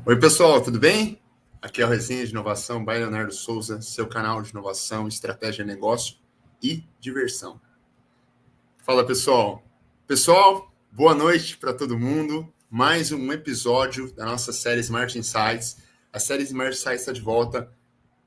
Oi, pessoal, tudo bem? Aqui é o Resenha de Inovação by Leonardo Souza, seu canal de inovação, estratégia, negócio e diversão. Fala, pessoal. Pessoal, boa noite para todo mundo. Mais um episódio da nossa série Smart Insights. A série Smart Insights está de volta.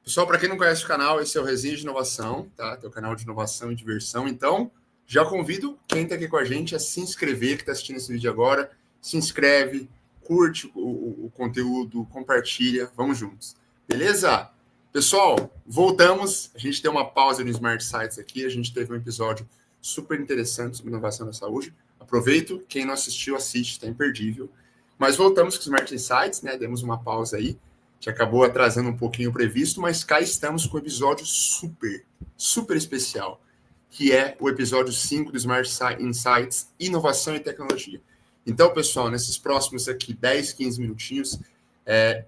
Pessoal, para quem não conhece o canal, esse é o Resenha de Inovação, tá? Teu canal de inovação e diversão. Então, já convido quem está aqui com a gente a se inscrever, que está assistindo esse vídeo agora. Se inscreve, curte o conteúdo, compartilha, vamos juntos. Beleza? Pessoal, voltamos. A gente tem uma pausa no Smart Sites aqui. A gente teve um episódio super interessante sobre inovação na saúde. Aproveito, quem não assistiu, assiste, está imperdível. Mas voltamos com os Smart Insights, né? Demos uma pausa aí, que acabou atrasando um pouquinho o previsto, mas cá estamos com um episódio super especial, que é o episódio 5 do Smart Insights, Inovação e Tecnologia. Então, pessoal, nesses próximos aqui 10, 15 minutinhos,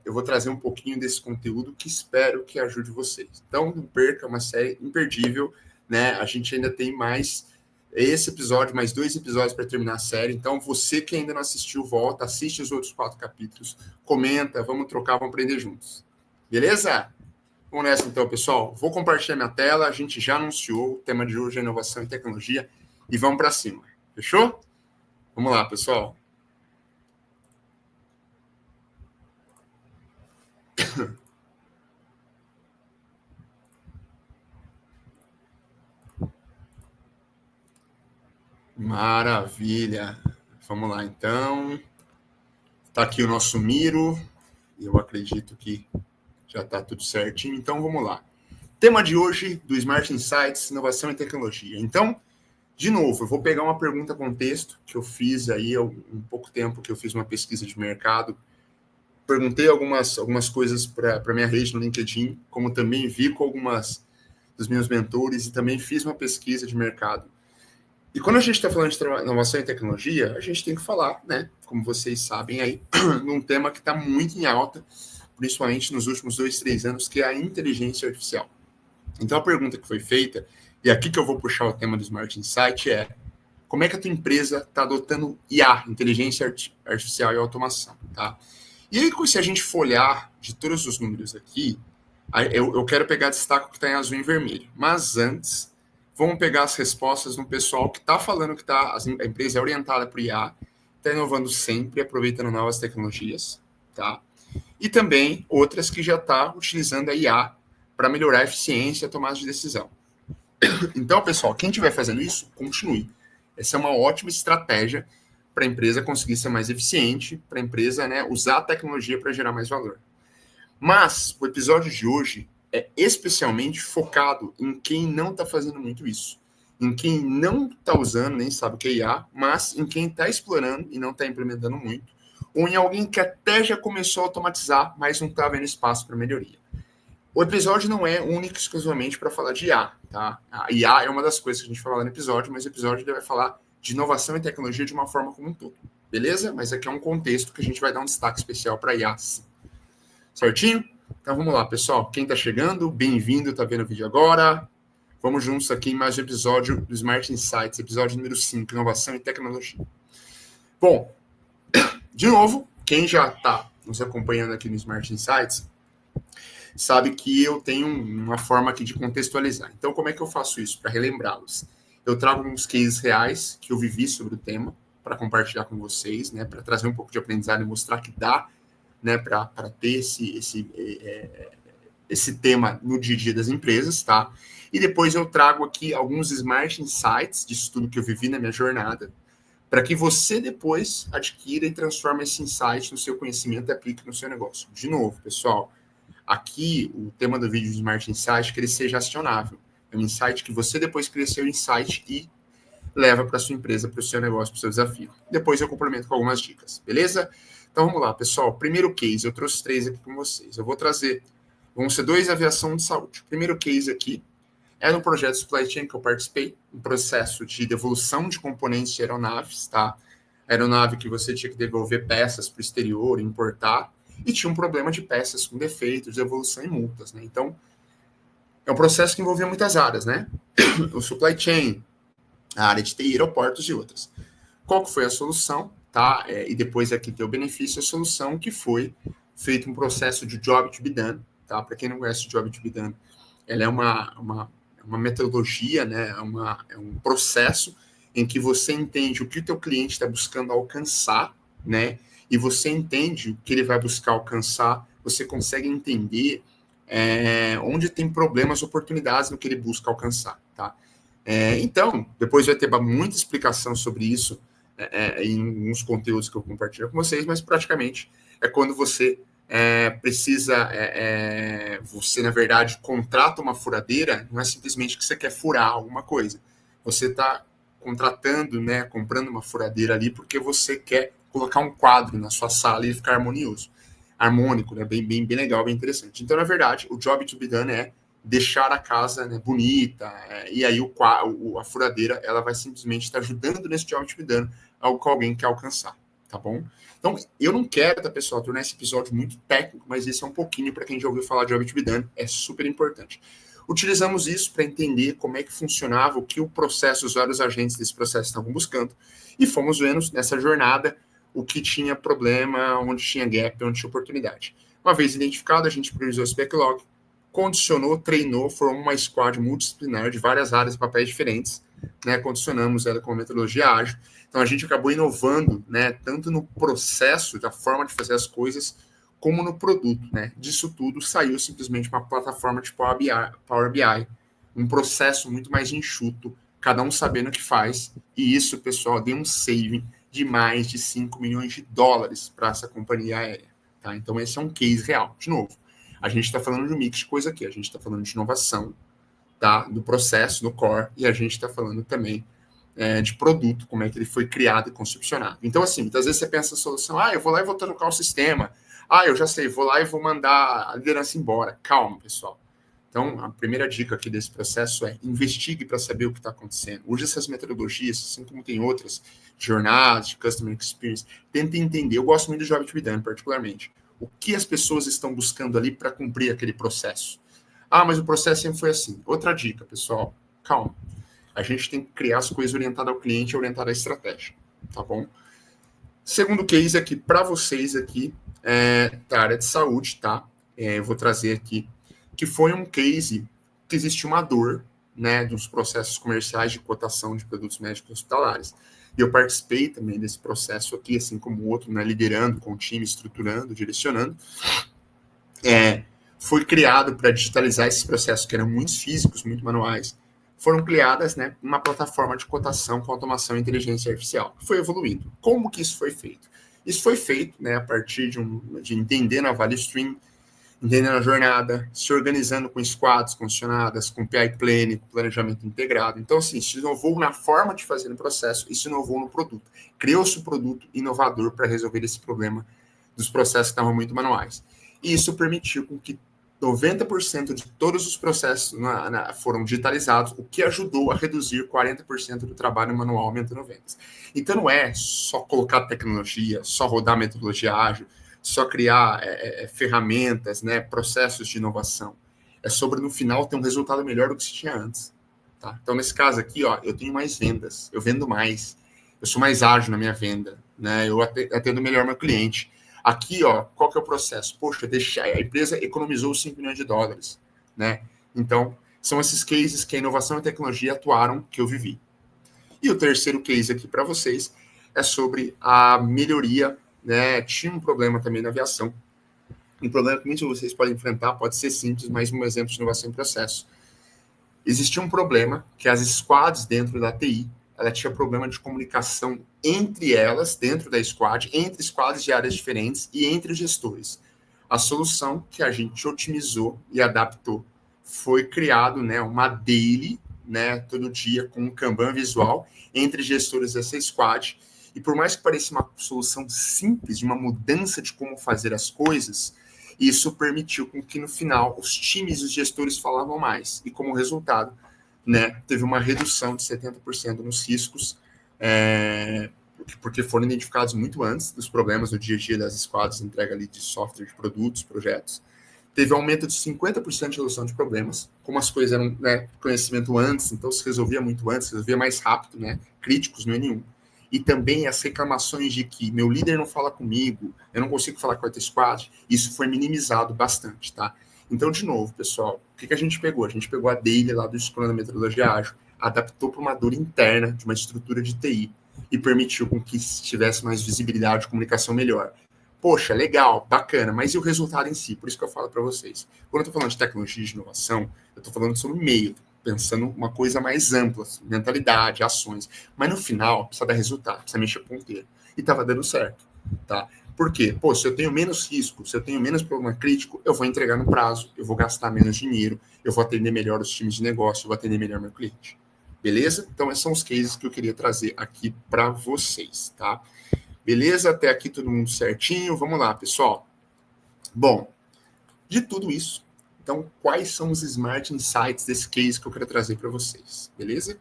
eu vou trazer um pouquinho desse conteúdo que espero que ajude vocês. Então, não perca, uma série imperdível, né? A gente ainda tem mais esse episódio, mais 2 episódios para terminar a série. Então, você que ainda não assistiu, volta, assiste os outros 4 capítulos, comenta, vamos trocar, vamos aprender juntos. Beleza? Vamos nessa então, pessoal. Vou compartilhar minha tela, a gente já anunciou, o tema de hoje é inovação e tecnologia, e vamos para cima. Fechou? Vamos lá, pessoal. Maravilha. Vamos lá, então. Está aqui o nosso Miro. Eu acredito que já está tudo certinho. Então, vamos lá. Tema de hoje do Smart Insights, inovação e tecnologia. Então, de novo, eu vou pegar uma pergunta contexto que eu fiz aí há um pouco tempo que eu fiz uma pesquisa de mercado. Perguntei algumas coisas para minha rede no LinkedIn, como também vi com algumas dos meus mentores e também fiz uma pesquisa de mercado. E quando a gente está falando de inovação e tecnologia, a gente tem que falar, né, como vocês sabem aí, num tema que está muito em alta, principalmente nos últimos 2, 3 anos, que é a inteligência artificial. Então, a pergunta que foi feita, e aqui que eu vou puxar o tema do Smart Insight, é como é que a tua empresa está adotando IA, inteligência artificial e automação, tá? E aí, se a gente for olhar de todos os números aqui, eu quero pegar destaque que está em azul e em vermelho. Mas antes, vamos pegar as respostas do pessoal que está falando que a empresa é orientada para o IA, está inovando sempre, aproveitando novas tecnologias, tá? E também outras que já está utilizando a IA para melhorar a eficiência e a tomada de decisão. Então, pessoal, quem estiver fazendo isso, continue. Essa é uma ótima estratégia para a empresa conseguir ser mais eficiente, para a empresa, né, usar a tecnologia para gerar mais valor. Mas o episódio de hoje é especialmente focado em quem não está fazendo muito isso, em quem não está usando, nem sabe o que é IA, mas em quem está explorando e não está implementando muito, ou em alguém que até já começou a automatizar, mas não está vendo espaço para melhoria. O episódio não é único exclusivamente para falar de IA, tá? A IA é uma das coisas que a gente fala no episódio, mas o episódio vai falar de inovação e tecnologia de uma forma como um todo, beleza? Mas aqui é um contexto que a gente vai dar um destaque especial para IA, sim. Certinho? Então vamos lá, pessoal. Quem está chegando, bem-vindo, está vendo o vídeo agora. Vamos juntos aqui em mais um episódio do Smart Insights, episódio número 5, inovação e tecnologia. Bom, de novo, quem já está nos acompanhando aqui no Smart Insights, sabe que eu tenho uma forma aqui de contextualizar. Então, como é que eu faço isso? Para relembrá-los. Eu trago uns cases reais que eu vivi sobre o tema para compartilhar com vocês, né, para trazer um pouco de aprendizado e mostrar que dá, né, para ter esse tema no dia a dia das empresas, tá? E depois eu trago aqui alguns Smart Insights disso tudo que eu vivi na minha jornada, para que você depois adquira e transforme esse insight no seu conhecimento e aplique no seu negócio. De novo, pessoal, aqui o tema do vídeo de Smart Insight é que ele seja acionável. É um insight que você depois cria seu insight e leva para a sua empresa, para o seu negócio, para o seu desafio. Depois eu complemento com algumas dicas, beleza? Então vamos lá, pessoal. Primeiro case, eu trouxe 3 aqui com vocês. Eu vou trazer, vão ser 2 aviação de saúde. O primeiro case aqui é no projeto Supply Chain que eu participei, um processo de devolução de componentes de aeronaves, tá? Aeronave que você tinha que devolver peças para o exterior, importar, e tinha um problema de peças com defeitos, devolução e multas, né? Então, é um processo que envolvia muitas áreas, né? O supply chain, a área de TI, aeroportos e outras. Qual que foi a solução, tá? E depois aqui tem o benefício, a solução que foi feito um processo de Job to be Done, tá? Para quem não conhece o Job to be Done, ela é uma metodologia, né? É um processo em que você entende o que o teu cliente está buscando alcançar, né? E você entende o que ele vai buscar alcançar, você consegue entender onde tem problemas, oportunidades no que ele busca alcançar, tá? Então, depois vai ter muita explicação sobre isso em uns conteúdos que eu compartilho com vocês, mas praticamente é quando você precisa, você, na verdade, contrata uma furadeira, não é simplesmente que você quer furar alguma coisa. Você está contratando, né, comprando uma furadeira ali porque você quer colocar um quadro na sua sala e ficar harmônico, né, bem legal, bem interessante. Então, na verdade, o job to be done é deixar a casa, né, bonita, e aí a furadeira ela vai simplesmente estar ajudando nesse job to be done, algo que alguém quer alcançar, tá bom? Então, eu não quero, tá, pessoal, tornar esse episódio muito técnico, mas esse é um pouquinho para quem já ouviu falar de job to be done, é super importante. Utilizamos isso para entender como é que funcionava, o que o processo, os vários agentes desse processo estavam buscando, e fomos vendo nessa jornada o que tinha problema, onde tinha gap, onde tinha oportunidade. Uma vez identificado, a gente priorizou esse backlog, condicionou, treinou, formou uma squad multidisciplinar de várias áreas e papéis diferentes, né? Condicionamos ela com a metodologia ágil. Então, a gente acabou inovando, né? Tanto no processo, da forma de fazer as coisas, como no produto, né? Disso tudo saiu simplesmente uma plataforma de Power BI, um processo muito mais enxuto, cada um sabendo o que faz, e isso, pessoal, deu um saving de mais de 5 milhões de dólares para essa companhia aérea, tá? Então, esse é um case real. De novo, a gente está falando de um mix de coisa aqui, a gente está falando de inovação, tá? Do processo, no core, e a gente está falando também de produto, como é que ele foi criado e concepcionado. Então, assim, muitas vezes você pensa a solução, eu vou lá e vou trocar o sistema, eu já sei, vou lá e vou mandar a liderança embora. Calma, pessoal. Então, a primeira dica aqui desse processo é investigue para saber o que está acontecendo. Use essas metodologias, assim como tem outras, jornadas, de Customer Experience. Tenta entender. Eu gosto muito do Job to be Done, particularmente. O que as pessoas estão buscando ali para cumprir aquele processo. Mas o processo sempre foi assim. Outra dica, pessoal. Calma. A gente tem que criar as coisas orientadas ao cliente, orientadas à estratégia. Tá bom? Segundo case aqui, para vocês aqui, da área de saúde, tá? Eu vou trazer aqui, que foi um case que existe uma dor, né, dos processos comerciais de cotação de produtos médicos hospitalares. E eu participei também desse processo aqui, assim como o outro, né, liderando com o time, estruturando, direcionando. Foi criado para digitalizar esses processos que eram muito físicos, muito manuais. Foram criadas, né, uma plataforma de cotação com automação e inteligência artificial. Foi evoluindo. Como que isso foi feito? Isso foi feito, né, a partir de entender a value stream, entendendo a jornada, se organizando com squads condicionadas, com PI Planning, com planejamento integrado. Então, assim, se inovou na forma de fazer o processo e se inovou no produto. Criou-se um produto inovador para resolver esse problema dos processos que estavam muito manuais. E isso permitiu com que 90% de todos os processos foram digitalizados, o que ajudou a reduzir 40% do trabalho manual, aumentando vendas. Então, não é só colocar tecnologia, só rodar metodologia ágil, só criar ferramentas, né, processos de inovação. É sobre, no final, ter um resultado melhor do que se tinha antes. Tá? Então, nesse caso aqui, eu tenho mais vendas, eu vendo mais, eu sou mais ágil na minha venda, né, eu atendo melhor meu cliente. Aqui, qual que é o processo? Poxa, a empresa economizou 5 milhões de dólares, né? Então, são esses cases que a inovação e a tecnologia atuaram, que eu vivi. E o terceiro case aqui para vocês é sobre a melhoria, né? Tinha um problema também na aviação. Um problema que muitos de vocês podem enfrentar, pode ser simples, mas um exemplo de inovação em processo. Existia um problema que as squads dentro da TI, ela tinha problema de comunicação entre elas, dentro da squad, entre squads de áreas diferentes e entre gestores. A solução que a gente otimizou e adaptou foi criado, né, uma daily, né, todo dia com um Kanban visual entre gestores dessa squad. E por mais que pareça uma solução simples, de uma mudança de como fazer as coisas, isso permitiu com que, no final, os times e os gestores falavam mais. E, como resultado, né, teve uma redução de 70% nos riscos, porque foram identificados muito antes dos problemas no dia a dia das squads de entrega ali de software, de produtos, projetos. Teve um aumento de 50% de resolução de problemas, como as coisas eram, né, conhecimento antes, então se resolvia muito antes, se resolvia mais rápido, né, críticos no N1. e também as reclamações de que meu líder não fala comigo, eu não consigo falar com a Squad, isso foi minimizado bastante, tá? Então, de novo, pessoal, o que a gente pegou? A gente pegou a Daily lá do Scrum da Metodologia Ágil, adaptou para uma dor interna de uma estrutura de TI e permitiu com que tivesse mais visibilidade e comunicação melhor. Poxa, legal, bacana, mas e o resultado em si? Por isso que eu falo para vocês. Quando eu estou falando de tecnologia e de inovação, eu estou falando sobre o meio, pensando uma coisa mais ampla, assim, mentalidade, ações. Mas no final, precisa dar resultado, precisa mexer ponteiro. E estava dando certo, tá? Por quê? Pô, se eu tenho menos risco, se eu tenho menos problema crítico, eu vou entregar no prazo, eu vou gastar menos dinheiro, eu vou atender melhor os times de negócio, eu vou atender melhor meu cliente. Beleza? Então, esses são os cases que eu queria trazer aqui para vocês, tá? Beleza? Até aqui todo mundo certinho. Vamos lá, pessoal. Bom, de tudo isso, então, quais são os Smart Insights desse case que eu quero trazer para vocês? Beleza?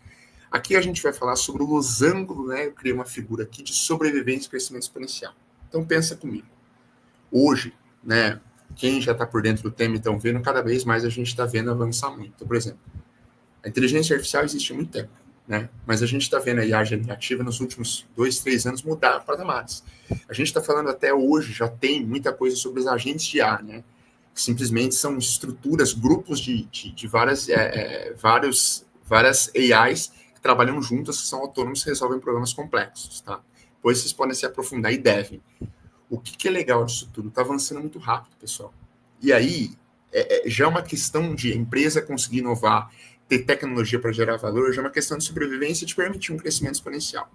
Aqui a gente vai falar sobre o losango, né? Eu criei uma figura aqui de sobrevivência e crescimento exponencial. Então, pensa comigo. Hoje, né, quem já está por dentro do tema e estão vendo, cada vez mais a gente está vendo avançar muito. Então, por exemplo, a inteligência artificial existe há muito tempo, né? Mas a gente está vendo a IA generativa nos últimos 2, 3 anos mudar patamares. A gente está falando até hoje, já tem muita coisa sobre os agentes de IA, né? Que simplesmente são estruturas, grupos de várias AIs que trabalham juntas, que são autônomos e resolvem problemas complexos, tá? Depois vocês podem se aprofundar e devem. O que é legal disso tudo? Está avançando muito rápido, pessoal. E aí, já é uma questão de a empresa conseguir inovar, ter tecnologia para gerar valor, já é uma questão de sobrevivência e de permitir um crescimento exponencial.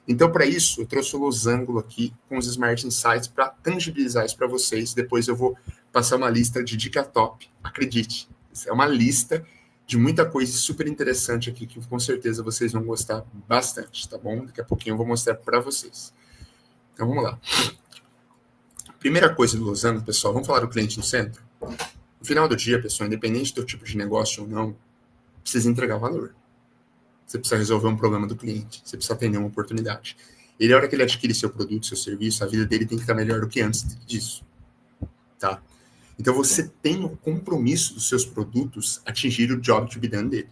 Então, para isso, eu trouxe o losango aqui com os Smart Insights para tangibilizar isso para vocês. Depois eu vou passar uma lista de dica top. Acredite, é uma lista de muita coisa super interessante aqui que com certeza vocês vão gostar bastante, tá bom? Daqui a pouquinho eu vou mostrar para vocês. Então, vamos lá. Primeira coisa do losango, pessoal, vamos falar do cliente no centro? No final do dia, pessoal, independente do tipo de negócio ou não, precisa entregar valor. Você precisa resolver um problema do cliente. Você precisa atender uma oportunidade. Ele, a hora que ele adquire seu produto, seu serviço, a vida dele tem que estar melhor do que antes disso. Tá? Então, você tem o compromisso dos seus produtos atingir o job to be done dele.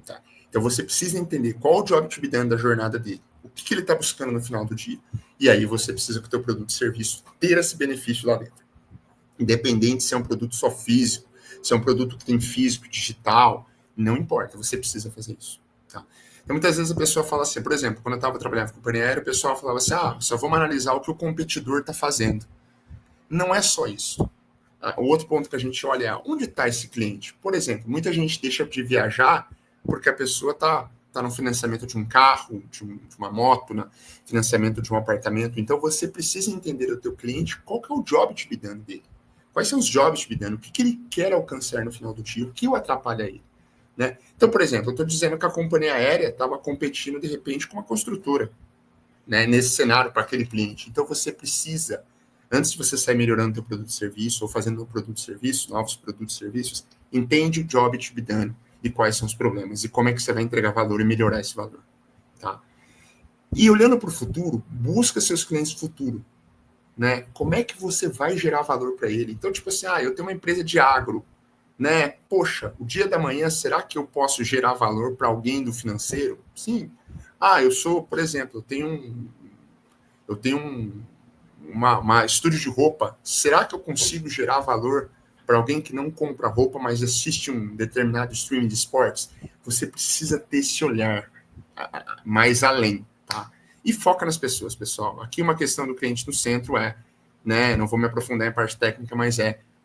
Tá? Então, você precisa entender qual o job to be done da jornada dele. O que ele está buscando no final do dia. E aí, você precisa que o teu produto e serviço ter esse benefício lá dentro. Independente se é um produto só físico, se é um produto que tem físico, digital, não importa, você precisa fazer isso. Tá? Então, muitas vezes a pessoa fala assim, por exemplo, quando eu estava trabalhando com companhia aérea, o pessoal falava assim, só vamos analisar o que o competidor está fazendo. Não é só isso. O outro ponto que a gente olha é, onde está esse cliente? Por exemplo, muita gente deixa de viajar porque a pessoa está no financiamento de um carro, de uma moto, no financiamento de um apartamento. Então, você precisa entender o teu cliente, qual que é o job to be done dele. Quais são os jobs to be done? O que ele quer alcançar no final do dia? O que o atrapalha ele? Né? Então, por exemplo, eu estou dizendo que a companhia aérea estava competindo, de repente, com uma construtora, né, nesse cenário para aquele cliente. Então, você precisa, antes de você sair melhorando o teu produto e serviço, ou fazendo um produto e serviço, novos produtos e serviços, entende o job to be done e quais são os problemas, e como é que você vai entregar valor e melhorar esse valor. Tá? E olhando para o futuro, busca seus clientes do futuro. Né? Como é que você vai gerar valor para ele? Então, tipo assim, eu tenho uma empresa de agro, né? Poxa, o dia da manhã, será que eu posso gerar valor para alguém do financeiro? Sim. Eu sou, por exemplo, eu tenho uma estúdio de roupa. Será que eu consigo gerar valor para alguém que não compra roupa, mas assiste um determinado streaming de esportes? Você precisa ter esse olhar mais além, tá? E foca nas pessoas, pessoal. Aqui uma questão do cliente no centro né? Não vou me aprofundar em parte técnica, mas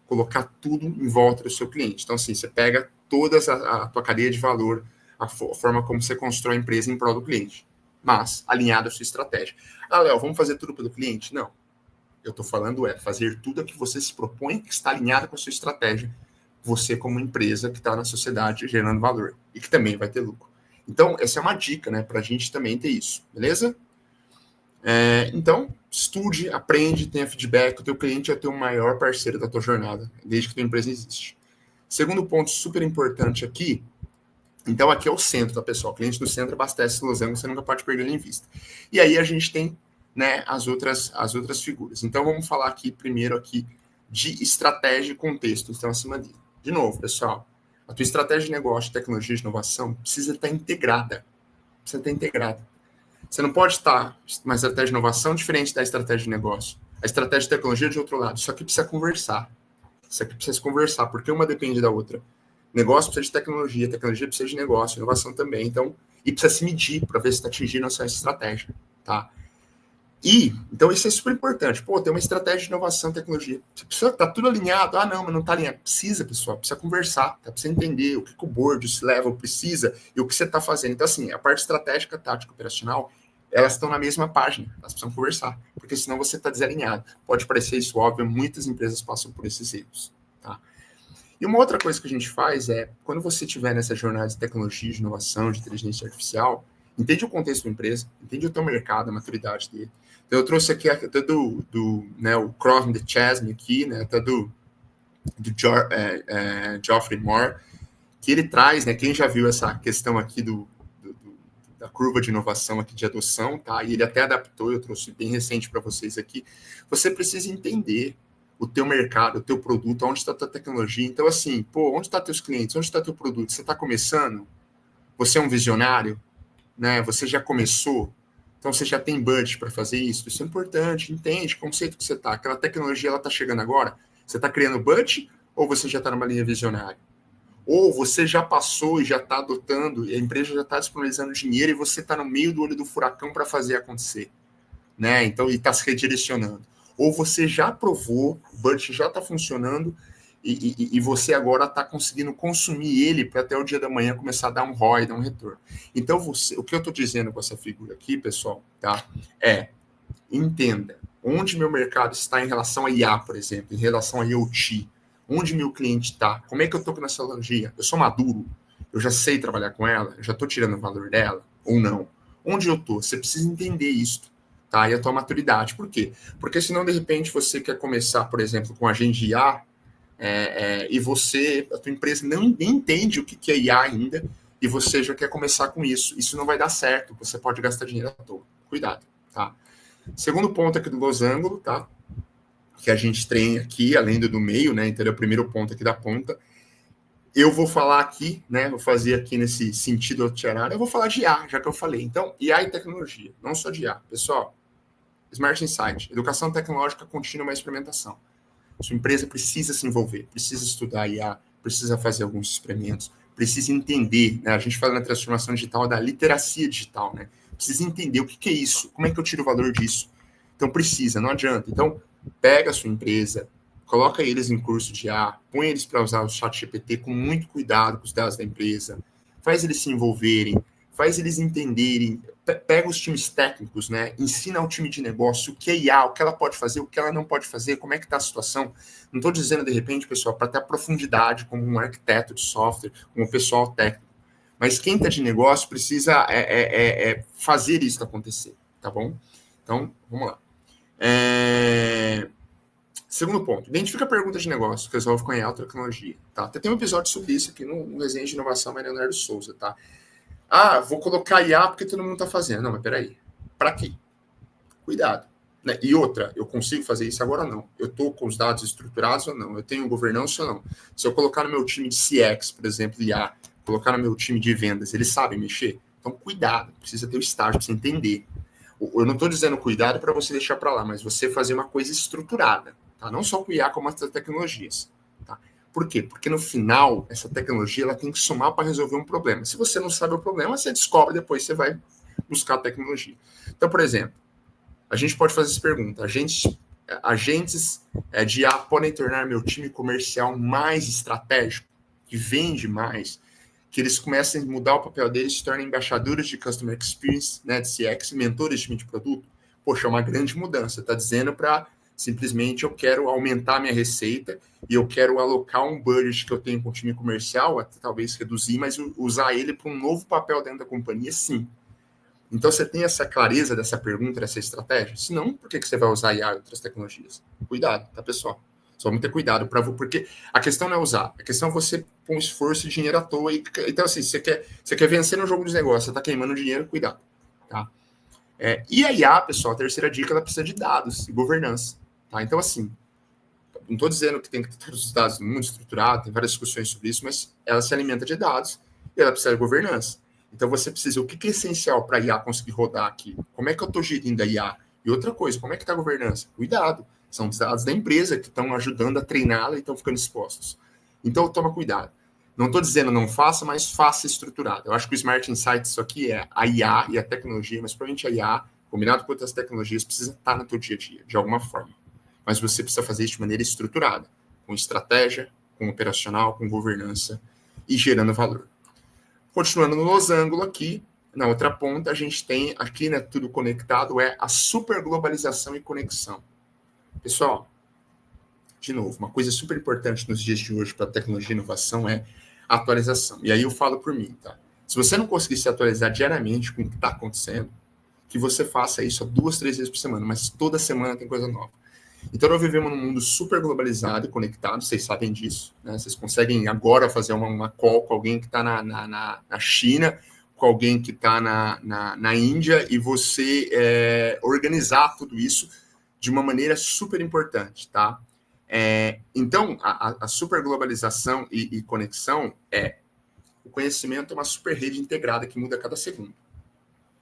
colocar tudo em volta do seu cliente. Então, assim, você pega toda a tua cadeia de valor, a forma como você constrói a empresa em prol do cliente, mas alinhado à sua estratégia. Léo, vamos fazer tudo pelo cliente? Não. Eu estou falando fazer tudo o que você se propõe que está alinhado com a sua estratégia. Você como empresa que está na sociedade gerando valor e que também vai ter lucro. Então, essa é uma dica, né? Para a gente também ter isso, beleza? Então, estude, aprende, tenha feedback. O teu cliente é o teu maior parceiro da tua jornada, desde que a tua empresa existe. Segundo ponto super importante aqui, então aqui é o centro, tá, pessoal? O cliente no centro abastece losango, você nunca pode perder ele em vista. E aí a gente tem, né, as outras figuras. Então, vamos falar aqui primeiro aqui de estratégia e contexto que estão acima dele. De novo, pessoal, a tua estratégia de negócio, tecnologia e inovação precisa estar integrada. Precisa estar integrada. Você não pode estar uma estratégia de inovação diferente da estratégia de negócio. A estratégia de tecnologia é de outro lado. Isso aqui precisa conversar. Isso aqui precisa se conversar, porque uma depende da outra. Negócio precisa de tecnologia precisa de negócio, inovação também. Então, e precisa se medir para ver se está atingindo a sua estratégia, tá? Então isso é super importante. Pô, tem uma estratégia de inovação, tecnologia. Você precisa, tá tudo alinhado. Ah, não, mas não tá alinhado. Precisa, pessoal, precisa conversar, tá? Precisa entender o que o board, o C-level precisa e o que você está fazendo. Então, assim, a parte estratégica, tática, operacional, elas estão na mesma página, elas precisam conversar, porque senão você está desalinhado. Pode parecer isso óbvio, muitas empresas passam por esses erros, tá? E uma outra coisa que a gente faz é, quando você estiver nessa jornada de tecnologia, de inovação, de inteligência artificial, entende o contexto da empresa, entende o teu mercado, a maturidade dele. Então, eu trouxe aqui até né, o Crossing the Chasm aqui, né, até do Geoffrey Moore, que ele traz, né, quem já viu essa questão aqui da curva de inovação aqui de adoção, tá? E ele até adaptou, eu trouxe bem recente para vocês aqui. Você precisa entender o teu mercado, o teu produto, onde está a tua tecnologia. Então, assim, pô, onde está teus clientes? Onde está teu produto? Você está começando? Você é um visionário? Né? Você já começou? Então, você já tem budget para fazer isso? Isso é importante, entende o conceito que você está. Aquela tecnologia, ela está chegando agora? Você está criando budget ou você já está numa linha visionária? Ou você já passou e já está adotando, e a empresa já está disponibilizando dinheiro e você está no meio do olho do furacão para fazer acontecer, né? Então, e está se redirecionando. Ou você já provou, o budget já está funcionando e você agora está conseguindo consumir ele para até o dia da manhã começar a dar um ROI, dar um retorno. Então, o que eu estou dizendo com essa figura aqui, pessoal, tá? Entenda onde meu mercado está em relação a IA, por exemplo, em relação a IoT. Onde meu cliente está? Como é que eu estou com essa tecnologia? Eu sou maduro? Eu já sei trabalhar com ela? Eu já estou tirando o valor dela? Ou não? Onde eu estou? Você precisa entender isso, tá? E a tua maturidade. Por quê? Porque senão, de repente, você quer começar, por exemplo, com a agente de IA e a tua empresa nem entende o que é IA ainda e você já quer começar com isso. Isso não vai dar certo. Você pode gastar dinheiro à toa. Cuidado, tá? Segundo ponto aqui do losango, tá? Que a gente tem aqui, além do meio, né? Então, é o primeiro ponto aqui da ponta. Eu vou falar aqui, né? Vou fazer aqui nesse sentido itinerário, eu vou falar de IA, já que eu falei. Então, IA e tecnologia, não só de IA. Pessoal, Smart Insight, educação tecnológica contínua, uma experimentação. Sua empresa precisa se envolver, precisa estudar IA, precisa fazer alguns experimentos, precisa entender, né? A gente fala na transformação digital da literacia digital, né? Precisa entender o que é isso, como é que eu tiro o valor disso. Então, precisa, não adianta. Então, pega a sua empresa, coloca eles em curso de IA, põe eles para usar o ChatGPT com muito cuidado com os dados da empresa, faz eles se envolverem, faz eles entenderem, pega os times técnicos, né? Ensina ao time de negócio o que é IA, o que ela pode fazer, o que ela não pode fazer, como é que está a situação. Não estou dizendo, de repente, pessoal, para ter a profundidade como um arquiteto de software, como um pessoal técnico. Mas quem está de negócio precisa fazer isso acontecer, tá bom? Então, vamos lá. Segundo ponto, identifica perguntas de negócio que resolve com a alta tecnologia. Tá? Até tem um episódio sobre isso aqui no Resenha de Inovação, Maria Leonardo Souza, tá? Ah, vou colocar IA porque todo mundo está fazendo. Não, mas peraí. Para quê? Cuidado. Né? E outra, eu consigo fazer isso agora ou não? Eu estou com os dados estruturados ou não? Eu tenho governança ou não? Se eu colocar no meu time de CX, por exemplo, IA, colocar no meu time de vendas, eles sabem mexer? Então, cuidado. Precisa ter o estágio, precisa entender. Eu não estou dizendo cuidado para você deixar para lá, mas você fazer uma coisa estruturada. Tá? Não só com IA, como outras tecnologias. Tá? Por quê? Porque no final, essa tecnologia ela tem que somar para resolver um problema. Se você não sabe o problema, você descobre, depois você vai buscar a tecnologia. Então, por exemplo, a gente pode fazer essa pergunta. Agentes de IA podem tornar meu time comercial mais estratégico, que vende mais, que eles comecem a mudar o papel deles, se tornem embaixadores de Customer Experience, né, de CX, mentores de time de produto. Poxa, é uma grande mudança. Está dizendo para simplesmente eu quero aumentar minha receita e eu quero alocar um budget que eu tenho com o time comercial, até talvez reduzir, mas usar ele para um novo papel dentro da companhia, sim. Então, você tem essa clareza dessa pergunta, dessa estratégia? Se não, por que você vai usar IA e outras tecnologias? Cuidado, tá, pessoal? Só vamos ter cuidado, porque a questão não é usar, a questão é você pôr um esforço e dinheiro à toa. Então, assim, você quer vencer no jogo dos negócios, você está queimando dinheiro, cuidado. Tá? E a IA, pessoal, a terceira dica, ela precisa de dados e governança. Tá? Então, assim, não estou dizendo que tem que ter todos os dados muito estruturados, tem várias discussões sobre isso, mas ela se alimenta de dados e ela precisa de governança. Então você precisa, o que é essencial para a IA conseguir rodar aqui? Como é que eu estou gerindo a IA? E outra coisa, como é que está a governança? Cuidado, são os dados da empresa que estão ajudando a treiná-la e estão ficando expostos. Então toma cuidado. Não estou dizendo não faça, mas faça estruturado. Eu acho que o Smart Insights, isso aqui é a IA e a tecnologia, mas provavelmente a IA, combinado com outras tecnologias, precisa estar no teu dia a dia, de alguma forma. Mas você precisa fazer isso de maneira estruturada, com estratégia, com operacional, com governança e gerando valor. Continuando no losango aqui, na outra ponta, a gente tem aqui, né, tudo conectado, é a superglobalização e conexão. Pessoal, de novo, uma coisa super importante nos dias de hoje para tecnologia e inovação é a atualização. E aí eu falo por mim, tá? Se você não conseguir se atualizar diariamente com o que está acontecendo, que você faça isso 2, 3 vezes por semana, mas toda semana tem coisa nova. Então, nós vivemos num mundo super globalizado e conectado, vocês sabem disso, né? Vocês conseguem agora fazer uma call com alguém que está na China, com alguém que está na Índia, e você organizar tudo isso de uma maneira super importante, tá? Então, a super globalização e conexão o conhecimento é uma super rede integrada que muda a cada segundo.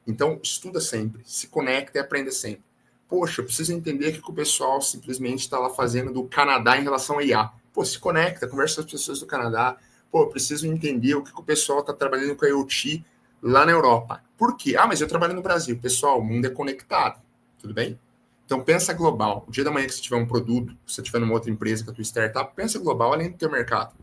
Então, estuda sempre, se conecta e aprenda sempre. Poxa, eu preciso entender o que o pessoal simplesmente está lá fazendo do Canadá em relação a IA. Pô, se conecta, conversa com as pessoas do Canadá. Pô, eu preciso entender o que o pessoal está trabalhando com a IoT lá na Europa. Por quê? Ah, mas eu trabalho no Brasil. Pessoal, o mundo é conectado. Tudo bem? Então, pensa global. O dia da manhã que você tiver um produto, se você tiver numa outra empresa que é a tua startup, pensa global além do teu mercado.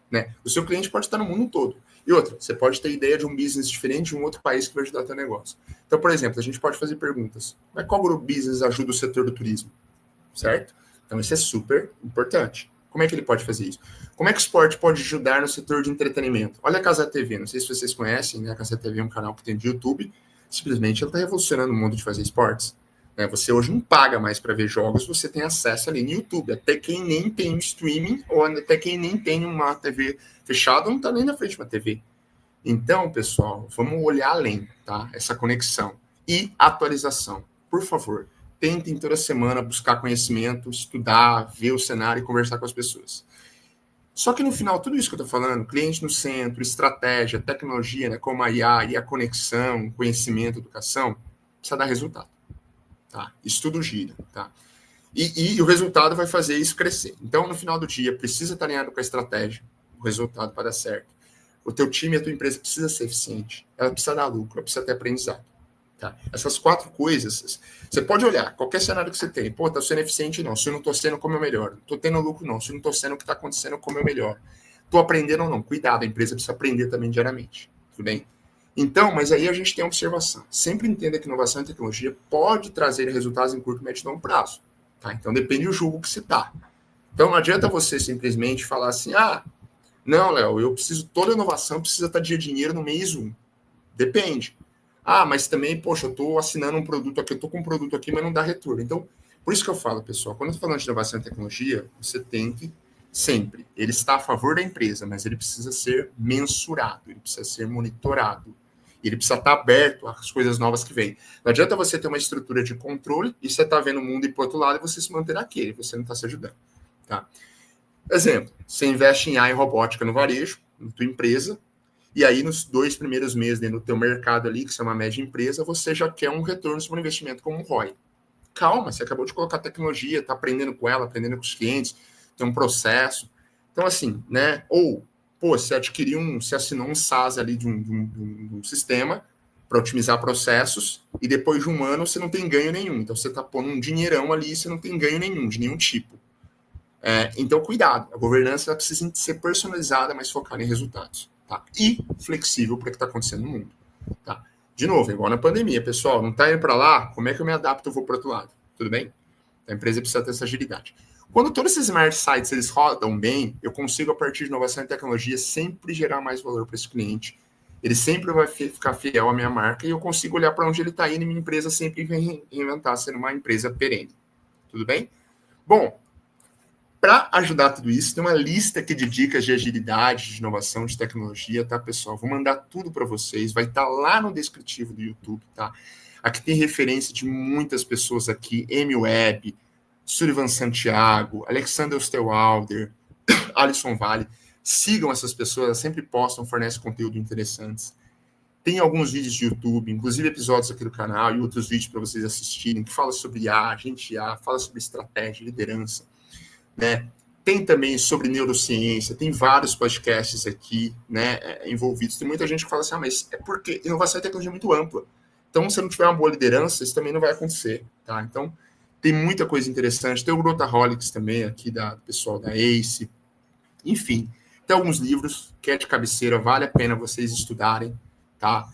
Né? O seu cliente pode estar no mundo todo. E outra, você pode ter ideia de um business diferente de um outro país que vai ajudar o teu negócio. Então, por exemplo, a gente pode fazer perguntas. Mas qual grupo business ajuda o setor do turismo? Certo? Então, isso é super importante. Como é que ele pode fazer isso? Como é que o esporte pode ajudar no setor de entretenimento? Olha a Casa TV, não sei se vocês conhecem, né? A Casa TV é um canal que tem de YouTube. Simplesmente ela está revolucionando o mundo de fazer esportes. Você hoje não paga mais para ver jogos, você tem acesso ali no YouTube. Até quem nem tem um streaming, ou até quem nem tem uma TV fechada, não está nem na frente de uma TV. Então, pessoal, vamos olhar além, tá? Essa conexão. E atualização. Por favor, tentem toda semana buscar conhecimento, estudar, ver o cenário e conversar com as pessoas. Só que no final, tudo isso que eu estou falando, cliente no centro, estratégia, tecnologia, né, como a IA e a conexão, conhecimento, educação, precisa dar resultado. Tá? Estudo gira, tá? E o resultado vai fazer isso crescer. Então, no final do dia, precisa estar alinhado com a estratégia, o resultado para dar certo. O teu time e a tua empresa precisa ser eficiente, ela precisa dar lucro, ela precisa ter aprendizado. Tá? Essas 4 coisas, você pode olhar, qualquer cenário que você tem, pô, tá sendo eficiente não, se eu não tô sendo como é melhor, tô tendo lucro não, se eu não tô sendo o que tá acontecendo como é melhor, tô aprendendo ou não, cuidado, a empresa precisa aprender também diariamente, tudo bem? Então, mas aí a gente tem uma observação. Sempre entenda que inovação e tecnologia pode trazer resultados em curto, médio e longo prazo. Tá? Então, depende do jogo que você está. Então, não adianta você simplesmente falar assim, não, Léo, eu preciso, toda inovação precisa estar de dinheiro no mês 1. Depende. Mas também, poxa, eu estou assinando um produto aqui, eu estou com um produto aqui, mas não dá retorno. Então, por isso que eu falo, pessoal, quando eu estou falando de inovação e tecnologia, você tem que sempre, ele está a favor da empresa, mas ele precisa ser mensurado, ele precisa ser monitorado. Ele precisa estar aberto às coisas novas que vêm. Não adianta você ter uma estrutura de controle e você está vendo o mundo ir para o outro lado e você se manter naquele, você não está se ajudando. Tá? Exemplo, você investe em AI e robótica no varejo, na tua empresa, e aí nos 2 primeiros meses dentro do teu mercado ali, que é uma média empresa, você já quer um retorno sobre o investimento como um ROI. Calma, você acabou de colocar tecnologia, está aprendendo com ela, aprendendo com os clientes, tem um processo. Então, assim, né? Ou você você assinou um SaaS ali de um sistema para otimizar processos e depois de um ano você não tem ganho nenhum. Então você está pondo um dinheirão ali e você não tem ganho nenhum, de nenhum tipo. Então, cuidado. A governança ela precisa ser personalizada, mas focada em resultados. Tá? E flexível para o que está acontecendo no mundo. Tá? De novo, igual na pandemia, pessoal, não está indo para lá, como é que eu me adapto e vou para o outro lado? Tudo bem? A empresa precisa ter essa agilidade. Quando todos esses smart sites eles rodam bem, eu consigo, a partir de inovação e tecnologia, sempre gerar mais valor para esse cliente. Ele sempre vai ficar fiel à minha marca e eu consigo olhar para onde ele está indo e minha empresa sempre vem reinventar, sendo uma empresa perene. Tudo bem? Bom, para ajudar tudo isso, tem uma lista aqui de dicas de agilidade, de inovação, de tecnologia, tá, pessoal? Vou mandar tudo para vocês, vai estar lá no descritivo do YouTube, tá? Aqui tem referência de muitas pessoas aqui, Amy Webb, Sullivan Santiago, Alexander Osterwalder, Alisson Vale. Sigam essas pessoas, elas sempre postam, fornecem conteúdo interessantes. Tem alguns vídeos de YouTube, inclusive episódios aqui do canal e outros vídeos para vocês assistirem, que fala sobre IA, agente IA, fala sobre estratégia, liderança, né? Tem também sobre neurociência, tem vários podcasts aqui, né, envolvidos. Tem muita gente que fala assim, mas é porque inovação e tecnologia é muito ampla. Então, se não tiver uma boa liderança, isso também não vai acontecer, tá? Então, tem muita coisa interessante. Tem o Growthaholics também, aqui do pessoal da ACE. Enfim, tem alguns livros que é de cabeceira, vale a pena vocês estudarem, tá?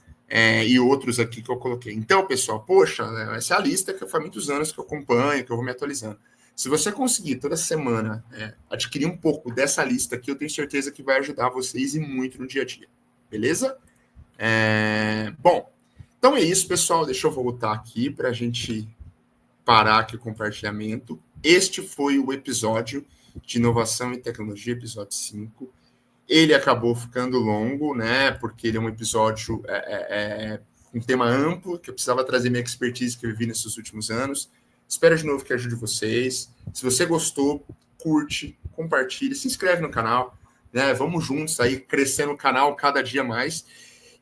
E outros aqui que eu coloquei. Então, pessoal, poxa, né, essa é a lista que faz muitos anos que eu acompanho, que eu vou me atualizando. Se você conseguir toda semana adquirir um pouco dessa lista aqui, eu tenho certeza que vai ajudar vocês e muito no dia a dia. Beleza? Bom, então é isso, pessoal. Deixa eu voltar aqui para a gente parar aqui o compartilhamento. Este foi o episódio de Inovação e Tecnologia, episódio 5. Ele acabou ficando longo, né? Porque ele é um episódio um tema amplo, que eu precisava trazer minha expertise que eu vivi nesses últimos anos. Espero de novo que ajude vocês. Se você gostou, curte, compartilha, se inscreve no canal, né? Vamos juntos aí crescendo o canal cada dia mais.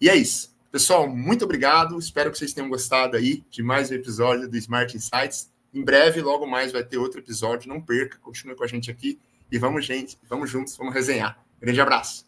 E é isso. Pessoal, muito obrigado. Espero que vocês tenham gostado aí de mais um episódio do Smart Insights. Em breve, logo mais, vai ter outro episódio. Não perca, continue com a gente aqui. E vamos, gente, vamos juntos, vamos resenhar. Grande abraço.